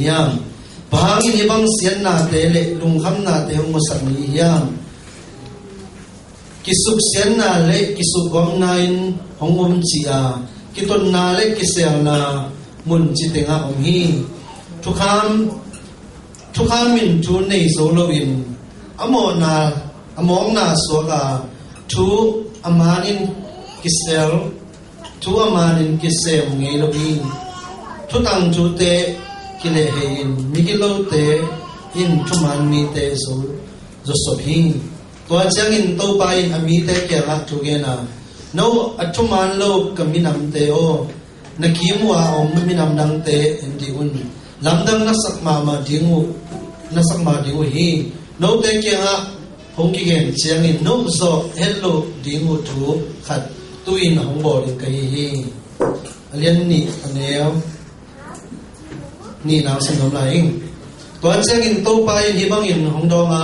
hiam bahangin ibang sian na tele lungham na te hong masami hiam kisuk sian na le kisuk gom na in hong chia kiton na le kisel na mun chitenga hi thukham min thu nei soloin among na soka thu amanin kisel thu amanin kisem ngeloin thu tang thu te kile hein mikilo te in thuman mi te so josophi to changin to pa in ami te ke la thu ge na no athuman lo kaminam te o nakimwa om minam dang te endi un lamdang na sakma ma dingu hi no te ke nga hong ki gen changin no so hello dingu thu khat tuin hong bo ding kai hi alian ni aneo ni na sing dom lai tuan chang in to pa in hibang in hong do ma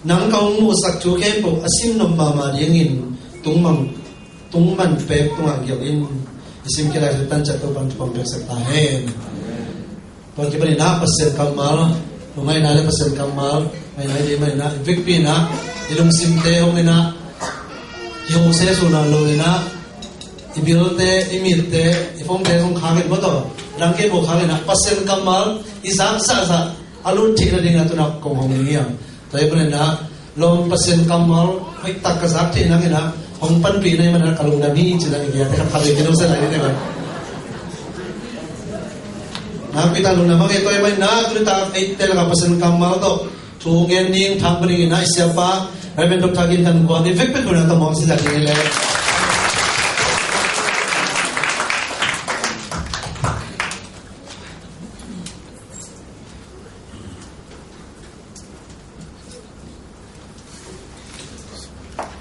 nang kaung mu sak chu ke po asim nom ma ma ding in tung man pe tung ang gyok in isim ke la tan cha to ban pom pe sak ta hen tuan ke bani na pasel kamal mai na le pasel kamal mai na vik pi na ilung sim te hong na yung se su na lo na ibil te imit te ifong te hong khaget mo to rangke bo khale na pasel kamal isam sa alun thik na ding atuna ko hong niya tai bane na lom pasel kamal hoi tak ka zat the na na hong pan pi na man kalung na mi chila ni ya te khale ke no sa lai ne ba na pita lu na ma ke toy mai na tu ta ai te la pasel kamal to thu ngen ning thang bani na isya pa ramen dok thagin kan ko ni vek pe ko na ta mong si la ni le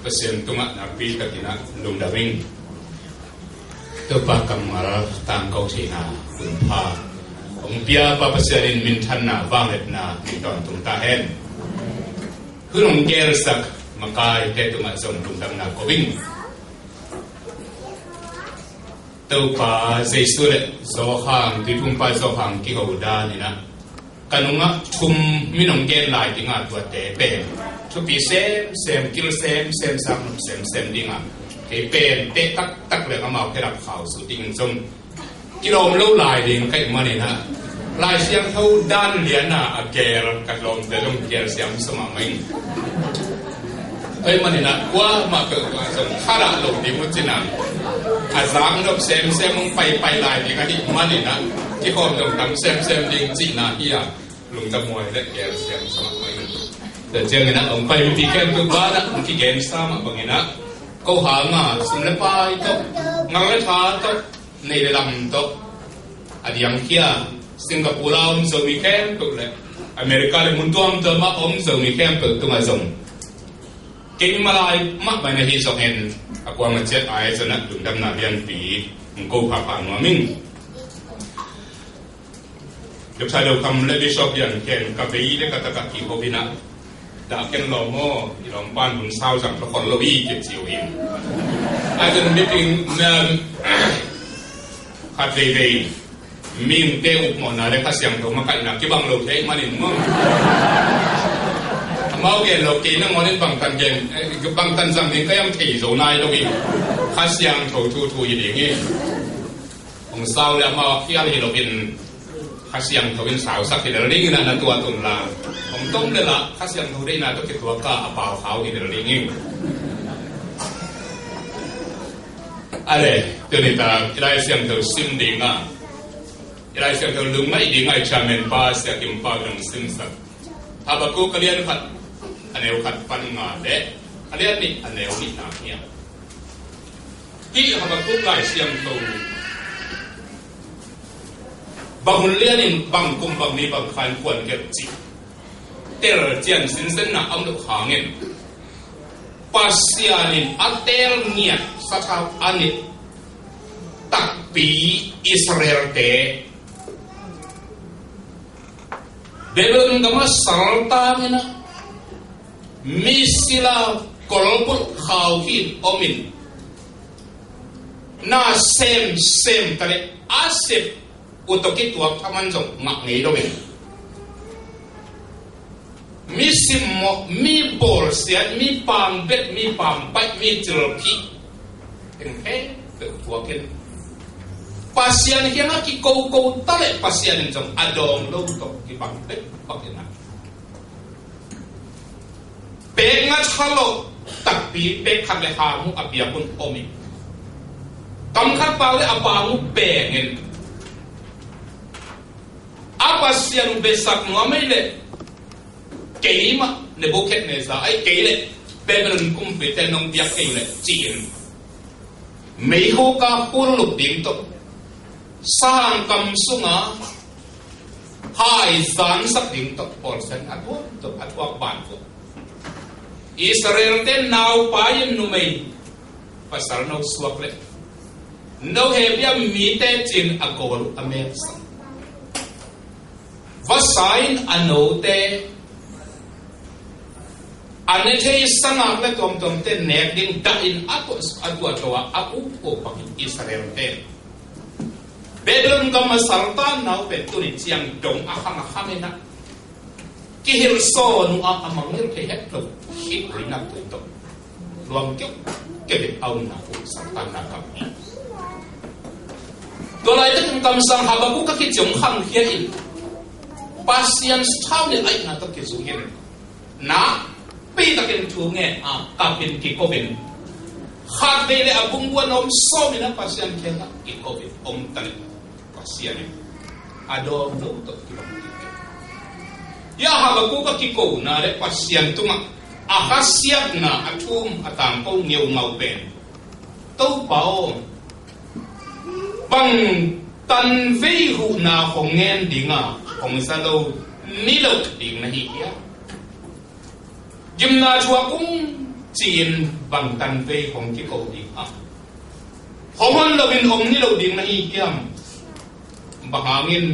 pasien tunga na pi ka kina lum dawing to pa kamal tang kau thina kun pha ong pia pa pasien min than na wanget na ni ton tung ta hen kunong ger sak makai te tunga som lum dam na ko wing to pa zeisule so hang ti tung pa so hang ki ho da ni na kanunga kum minong gen lai tinga tua te pe to be same kill same sam dinga ke pen te tak le amao ke rap khao su ding som kilom lo lai ding kai mani na lai siang thau dan lian na ager ka lom de lom ger siam sama mai kai mani na kwa ma ke som khara lo di mu chinang azang dom sem mong pai lai ding ani mani na ki khom dom tam sem ding chi na ia lung ta moi le ger siam sama maiแต่เจ้าเงินองไปวิธีแก้ตัวบ้านองที่เกณฑ์สามบางเงินเขาหางาสิมเลปายโตงาเลท้าโตในเรื่องโตอันยังเคียสิงคโปร์องจะมีแคมป์ตัวเลยอเมริกาเลยมุนตัวมตัวมาองจะมีแคมป์ตัวมาส่งเก่งมาลายมาไปในที่ส่งเห็นอากวางมันเจ็ดไอซ์นะดุดำนาเรียนปีมันกูผ่าผ่านมามิ่งยกชายเดียวคำเลบิชอปยันเคนกับไปยี่เล็กตะกักกี่โคบินะดาเก็นลอมอที่ลอมบ้านบุญเศร้าจากละครโลวีเก็บเสียวอินอาจจะมีเพียงขัดเร่มีนเตะอุกหมอนาเด็กข้าเสียงตัวมาไก่หนักที่บางโลกใช้มาหนึ่งมั้งมาเอาเกณฑ์โลกีนั่งมอนี่บางตันเกณฑ์บางตันสั่งนี่ก็ยังถี่โซนายโลกีข้าเสียงถูอย่างนี้ของเศร้าแล้วมาที่อะไรโลกินข้าเสียงเขาเป็นสาวสักทีเดียวนี้นะตัวตุนลาผมต้มเลยละข้าเสียงเขาได้นะต้องเก็บตัวก้าเปล่าเขาทีเดียวนี้อะไรตัวนี้ตาอะไรเสียงเขาซิมดีง่ะอะไรเสียงเขาลุงไม่ดีง่ะชาเมนป้าเสียกิมป้าดังซิมสักถ้าบักกูกเลียนขัดอันเอวขัดปันงาเด็กอันเลียนนี่อันเอวนี่หนาเหี้ยที่ถ้าบักกูไล่เสียงเขาบางคนเลี้ยนินบางกลุ่มบางนี้บางคันควรเก็บจิตเตอร์เจียนสินเส้นน่ะอันดุขางเงินปัสยานินอัตเตลเนียสักอันนี้ตักปีอิสราเอลเตเบลนกมาสัลตามินะมิสิลาคอลบุลขาวหินอมินน่าเซมทะเลอาเซ utokit tuak taman jong ngak ngei do ben mi simmo mi bol sia mi pang bet mi pam pai mi jelpi eng he tuakin pasian hiang ki ko tale pasian jong adong lo to ki pang bet pakena pengat halo tapi pekhat le hamu apiapun omi kamkhat pale apamu pengen apa siang besak ngamele keima Nebuchadnezzar ai keile Babylon kumpite nong biak keile chin mei ho ka puluk ding to sang kam sunga hai zan sak ding to porsen atwa ban ko Israel te nau payin numei pasal no suak le no hebia mi te chin akol ames vasain anote anete sangak le tom te nek ding da in atos atwa towa aku ko pang Israel te bedon kam sarta nau peturi chiang dong ahang ena kihil so nu amangil ke hetlo ki rina to luang kyok ke au na ko sarta na kam to lai te kam sang habaku ka ki chong hang hia in pasian stau ne ai na to ke zu hin na pe ta ken thu nge ka pin ki ko bin khat ve le abung wa nom so mi na pasian ke na ki ko bin om tan pasian ado no to ki ya habaku ka ki ko na re pasian tunga ahasiat na atum atang ko ngeu ngau pen to pao bang tan vei hu na hongen dinga hong sa lo ni lo ding na hi ya jimna chua kung chin bang tan vei hong ki ko ding a hong lo bin hong ni lo ding na hi ya bangangin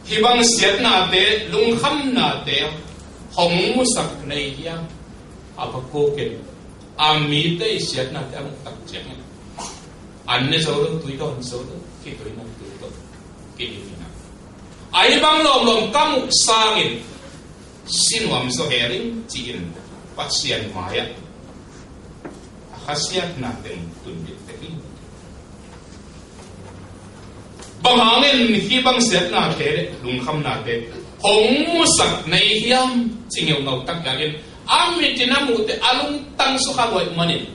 hibang siat na te lung kham na te hong musak nei ya apa ko ke ami te siat na te ang tak cheng anne so lo tui don so lo ki tui na tui to ki ni na ai bang lom kam sangin sinwam so hering chin pasian maya khasiat na te tun bit te bangangin hibang siat na te lung kham na te hong musak nei hiam chingeu ngau tak gain ami tinamu te alung tang su khaloi manin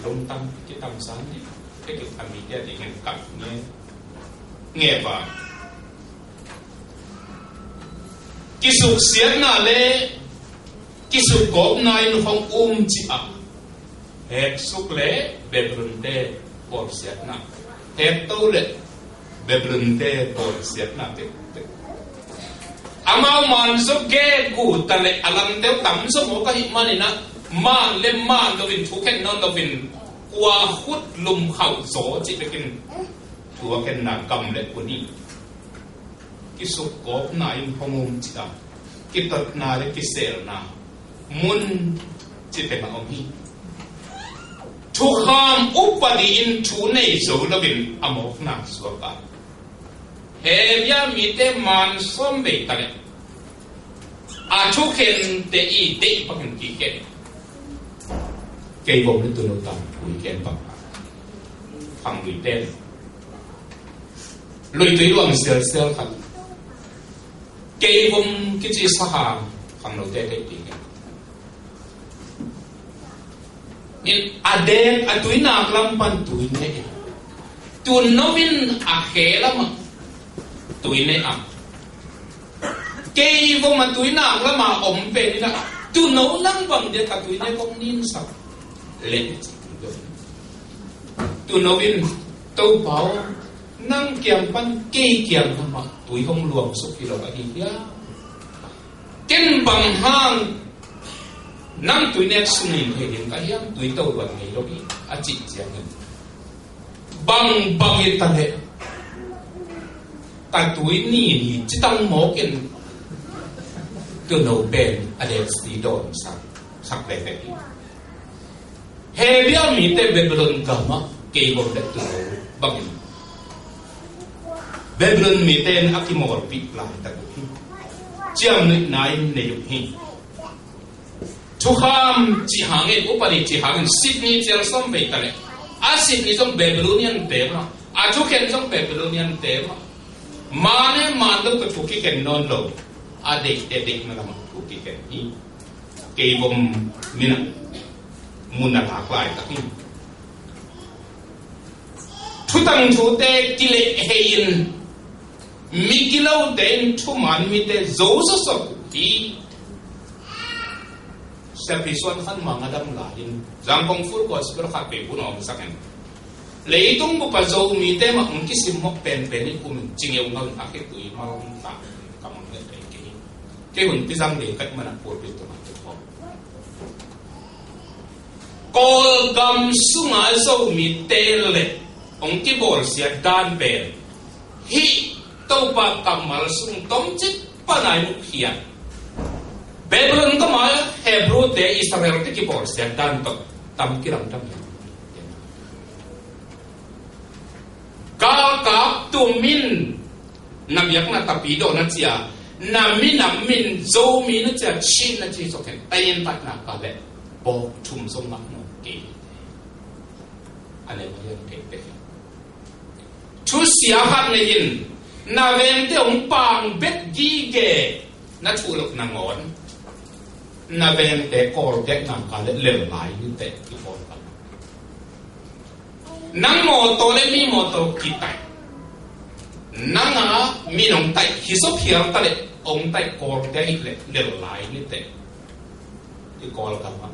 lung tang ki tam san ni ke ki ami dia dengan kap nge ba kisuk siat na le kisuk gop na in hong chi a hek suk le bebrun te por siat na hek to le bebrun te por siat na te amau man so ge gu tale alam te tam so mo ka himani na man le man lo vin thu ken non lo vin kwa hut lum khau zo chi bekin thua ken na kam le kuni ki su kop na in hongum chi da ki tot na le ki sel na mun chi te ma om hi thu kham upadi in thu nei zo lo vin amok na so ka hebia mi te man som be tale a thu ken te i te pa ken ki ken cây bông đến từ lâu tầm cuối kén bằng phẳng lùi đen lùi túi luồng sel sel khăn cây bông cái gì sa hà phẳng lâu đen đấy in aden a túi nạc lam pan túi nè tuần nó vin a khé lắm mà túi nè à cây bông mà túi nạc lắm mà ổm về đi nè tuần nấu lắm bằng để cả túi nè bông nín sao lên tu nói viên tâu bảo năng kiềm pan kê kiềm mà tuổi không luồng số khi lo cái gì ya kinh bằng hang năng tuổi nét sung hình thể hiện cái hiếm tuổi tâu bằng ngày đó đi à chị giang bằng bằng hiện tại hệ tại tuổi nỉ chỉ tăng máu kiên tu nấu bền à đẹp tí đồn sắc sắc đẹp đẹp hebia mi te Babylon kama ke bom de tu bangin Babylon mi ten akimor pi lai ta hi chiam ni nai ne yu hi Tukham chi hangin upari chi hangin Sydney chel som be tale a Sydney som Babylonian tema a Tukhen som Babylonian tema mane mandam ka thuki ken non lo a de na ma thuki ken hi ke bom mina munna la klai ta hi thutang thu te kile hein Mikilo den tuman mi te zoso so di Sepison kan mangadam lain Zangkong ful ko siguro kape puno sa akin Leitong mo pa zo mi te ma kisim mo pen ni kumin jingew ngal akit tuwi marong ta kamang le ke ke hun pisang le kat mana por pito ma to Kol gam sunga zo mi te le ki bol sia dan pen hi tàu bạc cầm mà sung tóm chết panai mục hiền Babylon có mà Hebrew để Israel thì cái bỏ sẽ đan tập tâm cái lòng tâm cả tụi mình nằm giấc là tập ý đồ nó chia nằm mình dâu mình nó chia chín nó chia số cái tay bắt là cả lệ bỏ chùm sông mắc nó kì anh em thấy thế đấy chú xia hát này nhìn na ven te pang bet gi ge na chulok na ngon na ven te kor te na ka le lai ni te ki kor ka nang mo to le mi mo to ki tai nang a mi nong tai hi so phiar ta le tai kor te le lai ni te ki kor ka ma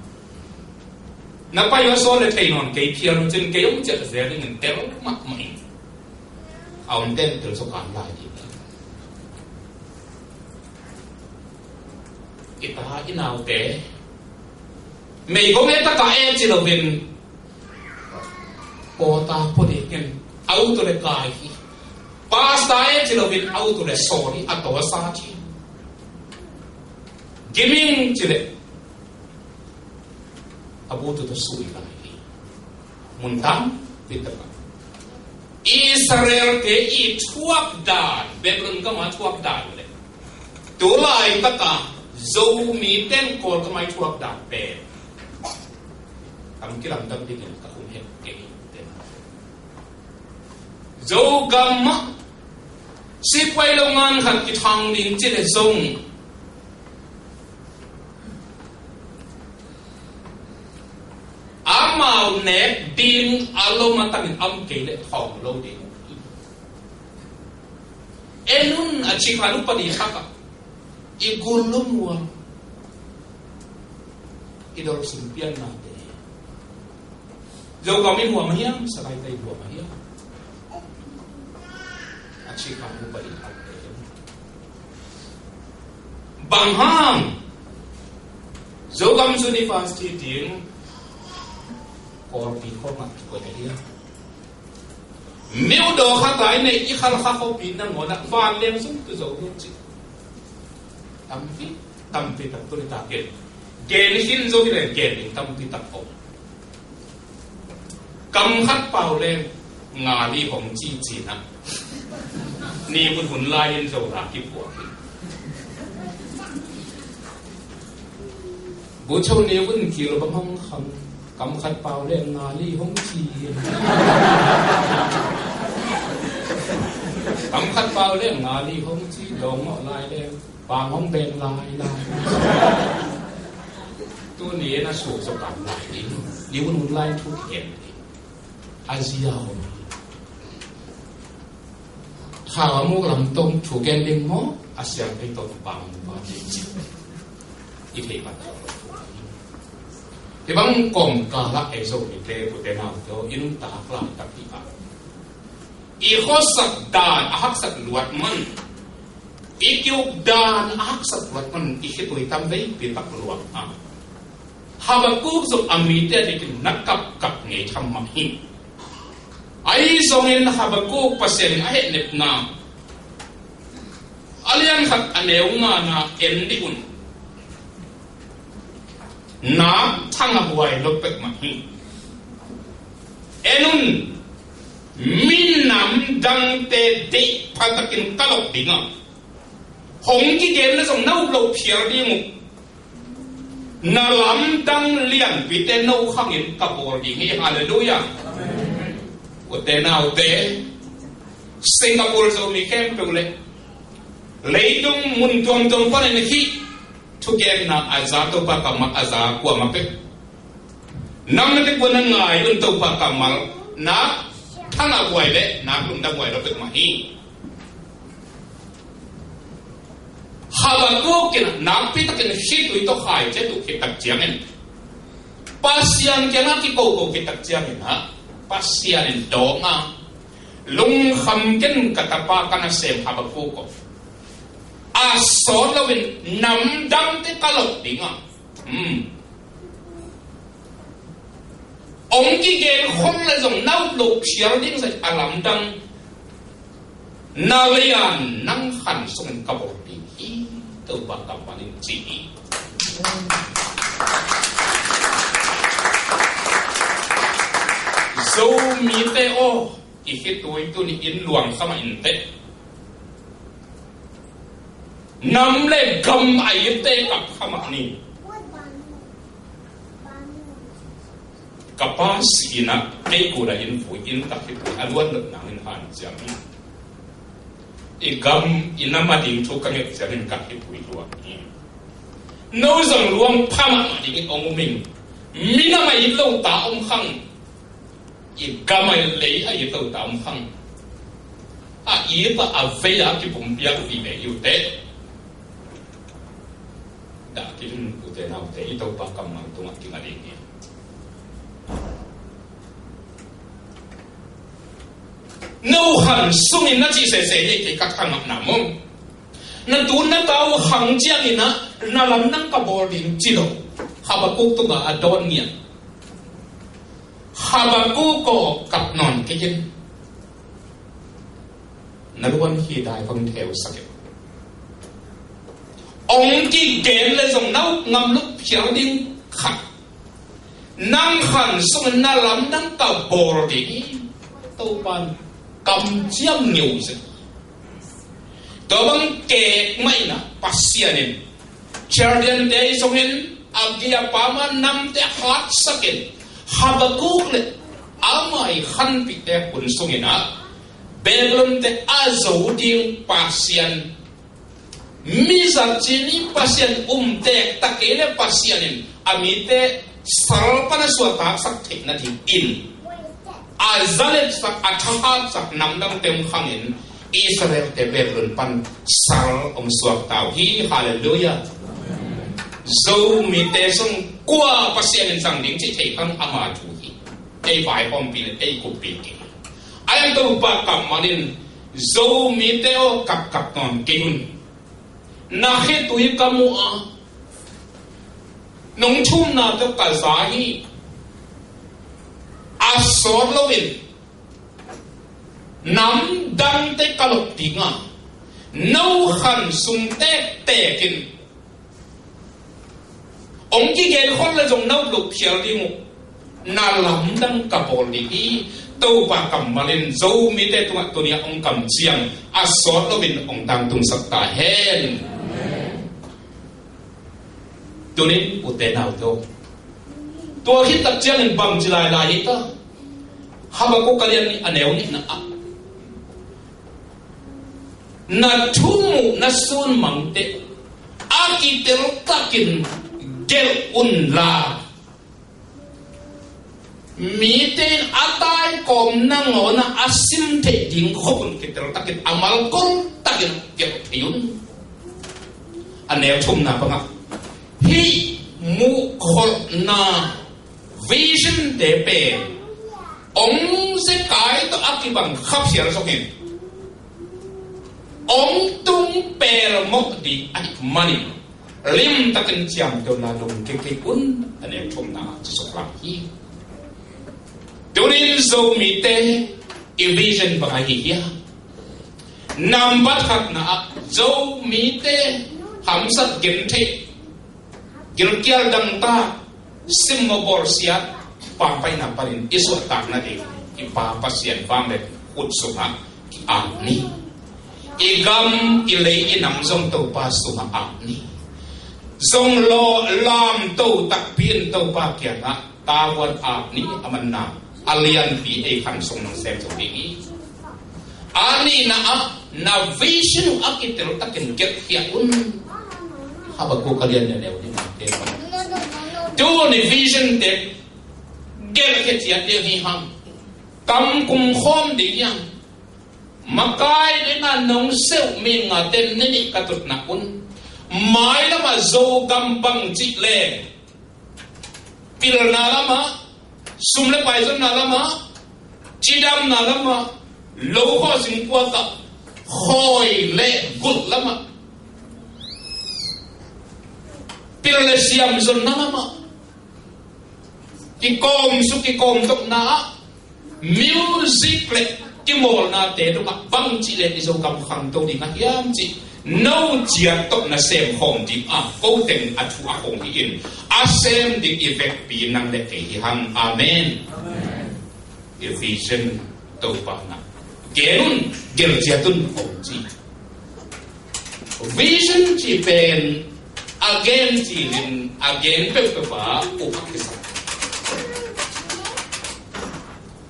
na pa yo so le thei non ke phiar no chen ke yong che ze le ngin te ro ma mai ông tên từ số còn lại gì kita inau te mày có biết tất cả em chỉ là viên kota podiken auto de kai pasta em chỉ là viên auto de sorry atau sachi giving chỉ là abu tu sui lai muntam bitar Israel ke i thuak dan Babylon ka ma thuak dan le tu lai ta ka zo mi ten kol ka mai thuak dan pe am kilam dam din ka khum he ke ten zo gam si kwai lo ngan khat ki thang din chi le zong Amau nek din alo matangin am kele thong lo din enun achikanu padi haka igulumwa idol simpian na de jo kami huwa mahiyam sakai tai huwa mahiyam achikanu padi haka bangham jo kam university din Korpi kormat ko dia. Meu do khatai nei I khal kha ko pin na ngona van lem sum tu zo lu chi. Tampi tak tu ta ke. Gen hin zo hi gen tampi tak ko. Kam khat pau lem nga li hong chi chi na. Ni bun hun lai hin zo ra ki po. Bu chou ni bun ki lo bam hong kham cầm khăn bao lên ngà ly hông chi cầm khăn bao lên ngà ly hông chi đồ ngọ lại lên vàng hông bên lại tôi nghĩ nó sụp sụp cảm lại đi đi muốn lại thu hiện đi Asia hông thảo mua làm tôm chủ kèn đêm mó Asia cái tôm bằng gì ít thế mà thì bang còn cả là ai rồi thì của thế nào cho in ta làm tập đi à i khó sạch đàn hắc sạch luật man i kêu đàn hắc sạch luật man i khi tuổi tam đấy bị tắc luật à Habakuk giúp amite thì cái nát cặp nghề tham mà hi ai rồi nên Habakuk pasien ai nếp na alian khát aneu na en đi un na thang abuai lopek mahi enun min nam dang te de phatakin kalok dinga hong ki gen na song nau lo phiar dingu na lam dang lian pite no khangin kapor ding hi hallelujah ute nào te Singapore so mi kem tu le leidung mun tuam tuam pa ne hi thu gen na azato pa kama aza kwa ma pe nam te ko na ngai un to pa kamal na thana kwai le na lum da kwai lo pe ma hi Habakuk kina napi takin hitu ito khai che tu kitak jiangin pasian kena ki ko kitak jiangin ha pasian do nga lung kham ken katapa kana sem Habakuk ko asol lawin nam dang te kalok dinga ông ki gen khom la zong nau lo phiar ding sa alam dang nalian nang khan sung kabor tu bakal paling tinggi. So mi te o ikit tu itu ni in luang sama inte. Nam le gam ai te kap sama ni. Kapas ina ai ku da in fu in tak itu aluan nak nangin han jami. Igam inamading to kami jamin kaki pui luang ni. No zang luang pama mading ong ming. Mina mai lo ta ong khang. Igam mai lei ai lo ta ong khang. A ipa ave a ki pum pia ku ve yu te. Da kin ku te na te ito pa kam mang tu ngaki ngadi ni. No han sungin na chi se ye ke kat kang na mo na tu na tao hang chiang ina na lam nang ka boarding chi do Habakuk tu ga adon nia Habakuk ko kap non ke jen na luan hi dai phong theo sak ong ki gen le zong nau ngam lup phiao ding khat nang han sung na lam nang ka boarding to ban cầm chiang nhiều rồi, đó bằng kẹt mấy na pasien nên, Chardian day song hen, agia pama nam te hot second, Habakuk le, amai han pi te kun song hen a, Babylon te azo ding pasien, misal chini pasien te takele pasien nên, amite sarpana suata sak thik na thik in. Azalet sak athahat sak namdam tem khangin Israel te Babylon pan sal suak tau hi hallelujah zo mi te song kwa pasien sang ding chi thei khang ama thu hi ei bai pom pi ei ku pi ki ayam to pa kam manin zo mi te o kap kap non kinun na he tu hi kamu a nong chum na to ka sa hi asor lowin nam dang te kalok tinga no khan sung te kin ong ki gen khol la jong nau luk khial dingu na lam dang ka bol ni to ba kam malen zo mi te tu ni ong kam chiang asor lowin ong dang tung sak ta hen tunin ute nau to to hit tak chiang in bang jilai la hi ta Habakuk kalian ni aneu ni na thumu na sun mangte akitel takin gel unla miten atai kom na ngona asim te ding khopun kitel takin amal kon takin gel yun aneu thum na banga hi mu khol na vision de pe ông sẽ cái to akibang khắp siar sokin ông tung per mok di ai mani lim takin chiam to na dum ke un ane thum na sok la hi turin zo mi te vision ba hi ya number hat na zo mi te ham sat gen the gil kial dang ta sim mo bor siat Papai na parin isu tak na di ipa pasien pambe ut suma ki ani igam ilei inam zong to pa suma ani zong lo lam to tak pin to pa kya na tawon ani amanna alian pi e khan song nang sem so bi ani na vision akitel takin get ya un habaku kalian ya ne tu ni vision te get ya de hi ham kam kum khom de yang makai dengan nong seu minga ten ni katut na un mai lama zo gampang ci le pil na lama sumle pai zo na lama cidam na lama lo ho sing kwa ta khoi le gut lama pil le siam zo na lama ki kom tok na music le ki mol na te do ma bang chi le ni zo kam khang to di na yam chi no chia tok na sem hom di ko ten athu a hong di in a sem di effect pi nang le ke hang amen vision to pa na genun gel chia tun hom chi vision chi pen again chi lin again pe pa u pakisa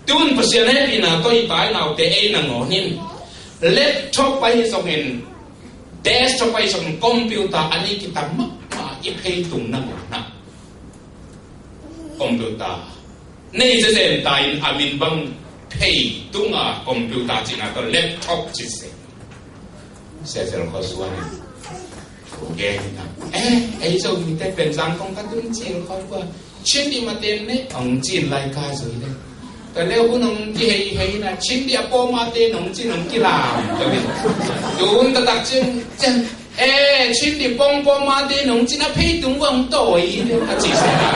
tuân pasian hết đi nào tôi tái nào để ai nào ngõ nín laptop bay xong hình desktop bay xong computer anh ấy kita mất mà ít hay tung năng na computer này sẽ xem tại amin bang pay tung computer chỉ là cái laptop chỉ sẽ có số này ok ấy rồi mình thấy bên giang không có tuân chỉ không qua chuyên đi mà tiền đấy ông chỉ lại cái rồi đấyแต่แล้วคุณน้องที่เฮนะชิ้นเดียวพอมาเตน้องจีน้องกีฬาดูนตะตักจึงชิ้นเดียวพอมาเตน้องจีน่ะเพย์ตุงวังโตอีเนี่ยอาจีเสนา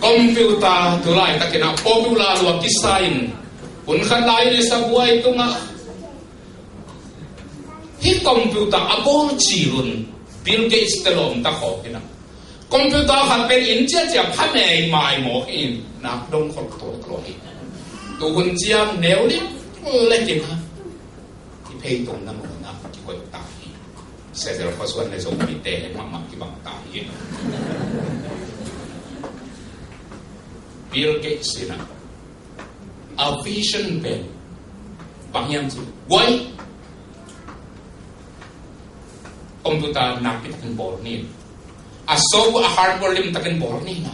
คอมพิวเตอร์ตัวไรตะกี้นะป๊อปปูล่าลวกดีไซน์คุณขันไลน์ในสับวัยตุงที่คอมพิวเตอร์อบอจีรุนBill Gates ตลอดตะขอกินะคอมพิวเตอร์ขันเป็นอินเดียจะพัฒนาใหม่หมออินนักดงคนตัวกลอยตัวคนเจียมแนวนี้เล่นจริงฮะที่เพย์ตรงนั้นหมดนะที่คนตายเสร็จแล้วก็ส่วนในส่วนมีเตะมากๆที่บางตาย Bill Gates นะ a vision เป็นบางอย่างสิไว้komputer nak takin bor ni aso a hardware lim takin bor ni na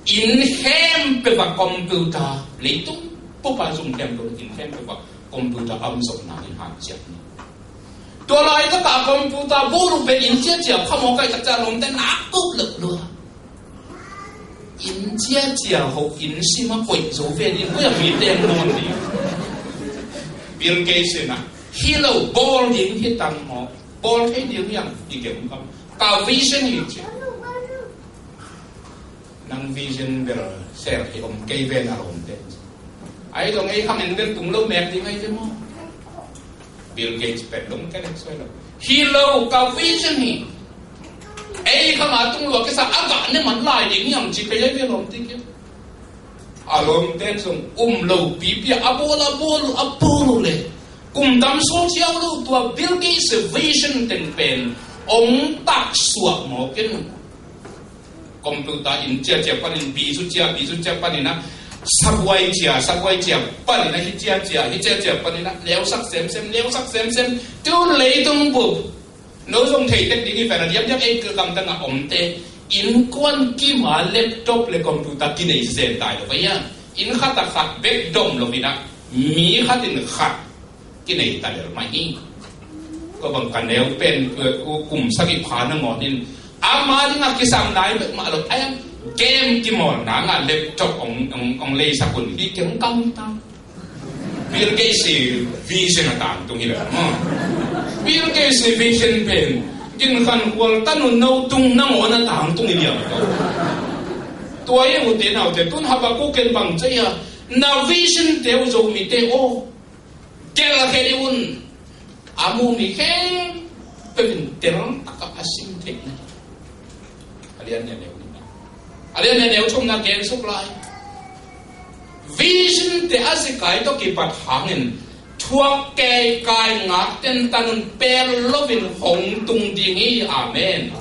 in hem pe ba komputer leitung po pa zum tem do in hem pe ba komputer am sok na in han chat ni to lai ta komputer boru pe in chat ja khamo kai tak cha lom te na ko luk lu in chat ja ho in si ma koi zo ve ni ko ya mi tem non ni Bill Gates na hello bor din hi tang mo bol thấy điều yang đi kiểu không cao vision gì chứ năng vision về sẽ thì ông cây về là ông đấy ấy rồi ngay không mình đến cùng lâu mẹ thì ngay chứ mà Bill Gates phải đúng cái này xoay rồi hello cao vision gì ấy không mà tung luật cái sao ác cả nên mình lại những nhầm chỉ phải lấy cái lòng tin chứ lòng tin xong lâu bí bí Apollo lên cùng đam số chiếu luôn tua Bill Gates vision tình bền ông tác suộc một cái computer in chia chia panin ví dụ chia panin na subway chia panin na hit chia panin na léo sắc xem tiêu lấy tung bộ nếu dùng thầy tết đi phải là diam ấy cứ cầm tăng ông tê in quan kim mà laptop le computer kia này dễ tài được vậy à in khát back dom lo vina mi khát in khát cái này ta đều mai đi có bằng cả nếu bên cùng sắc cái phá nó ngọt nên mà đi ngắt cái sam này mà được ai game cái món nãng laptop ông lấy sắc quần đi kiếm căng ta Bill Gates vision là tạm tung như là Bill Gates vision bên kinh khăn quần ta nó nâu tung nó ngọt nó tạm tung như vậy tôi ấy một thế nào thì tôi học vào cái bằng chơi à nào vision theo rồi mình theo Kela kediun, amu mikir, penting tak asing teknik. Kalian yang ni. Alian ne neu thum na gen suk lai vision te asikai to ki pat hangin thuak ke kai ngak ten tanun pel lovin hong tung dingi amen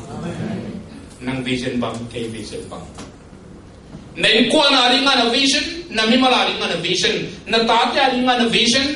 nang vision bang ke vision bang nen kwa na ringa na vision na mimala ringa na vision na tatya ringa na vision